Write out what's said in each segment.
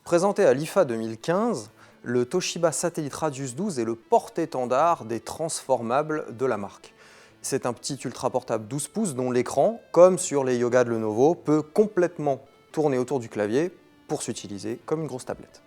Présenté à l'IFA 2015, le Toshiba Satellite Radius 12 est le porte-étendard des transformables de la marque. C'est un petit ultra portable 12 pouces dont l'écran, comme sur les Yoga de Lenovo, peut complètement tourner autour du clavier pour s'utiliser comme une grosse tablette.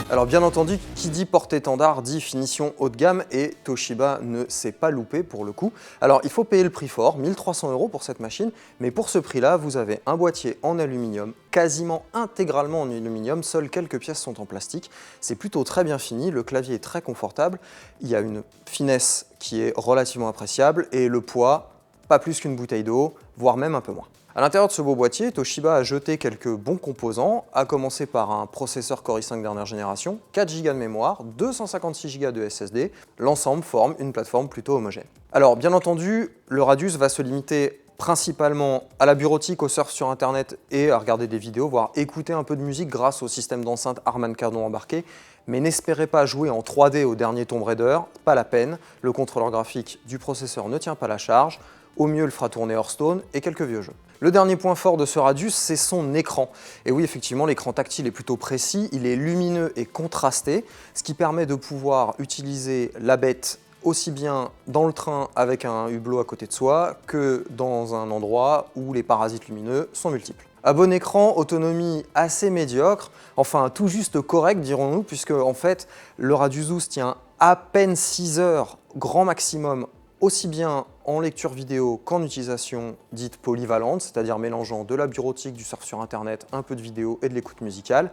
Alors bien entendu, qui dit porte-étendard dit finition haut de gamme et Toshiba ne s'est pas loupé pour le coup. Alors il faut payer le prix fort, 1 300 € pour cette machine, mais pour ce prix-là, vous avez un boîtier en aluminium, quasiment intégralement en aluminium, seules quelques pièces sont en plastique. C'est plutôt très bien fini, le clavier est très confortable, il y a une finesse qui est relativement appréciable et le poids, pas plus qu'une bouteille d'eau, voire même un peu moins. À l'intérieur de ce beau boîtier, Toshiba a jeté quelques bons composants, à commencer par un processeur Core i5 dernière génération, 4 Go de mémoire, 256 Go de SSD. L'ensemble forme une plateforme plutôt homogène. Alors bien entendu, le Radius va se limiter principalement à la bureautique, au surf sur internet et à regarder des vidéos, voire écouter un peu de musique grâce au système d'enceinte Harman Kardon embarqué. Mais n'espérez pas jouer en 3D au dernier Tomb Raider, pas la peine, le contrôleur graphique du processeur ne tient pas la charge. Au mieux, il fera tourner Hearthstone et quelques vieux jeux. Le dernier point fort de ce Radius, c'est son écran. Et oui, effectivement, l'écran tactile est plutôt précis, il est lumineux et contrasté, ce qui permet de pouvoir utiliser la bête aussi bien dans le train avec un hublot à côté de soi que dans un endroit où les parasites lumineux sont multiples. Un bon écran, autonomie assez médiocre, enfin tout juste correct dirons-nous, puisque en fait le Radius 12 tient à peine 6 heures grand maximum, aussi bien en lecture vidéo qu'en utilisation dite polyvalente, c'est-à-dire mélangeant de la bureautique, du surf sur internet, un peu de vidéo et de l'écoute musicale.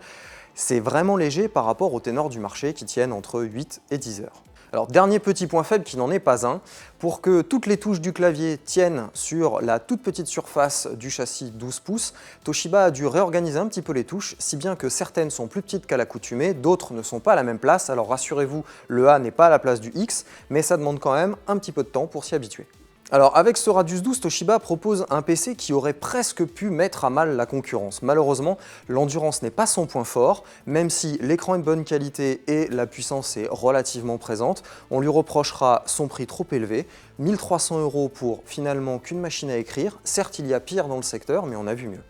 C'est vraiment léger par rapport aux ténors du marché qui tiennent entre 8 et 10 heures. Alors dernier petit point faible qui n'en est pas un, pour que toutes les touches du clavier tiennent sur la toute petite surface du châssis 12 pouces, Toshiba a dû réorganiser un petit peu les touches, si bien que certaines sont plus petites qu'à l'accoutumée, d'autres ne sont pas à la même place, alors rassurez-vous, le A n'est pas à la place du X, mais ça demande quand même un petit peu de temps pour s'y habituer. Alors avec ce Radius 12, Toshiba propose un PC qui aurait presque pu mettre à mal la concurrence. Malheureusement, l'endurance n'est pas son point fort, même si l'écran est de bonne qualité et la puissance est relativement présente, on lui reprochera son prix trop élevé, 1 300 € pour finalement qu'une machine à écrire. Certes, il y a pire dans le secteur, mais on a vu mieux.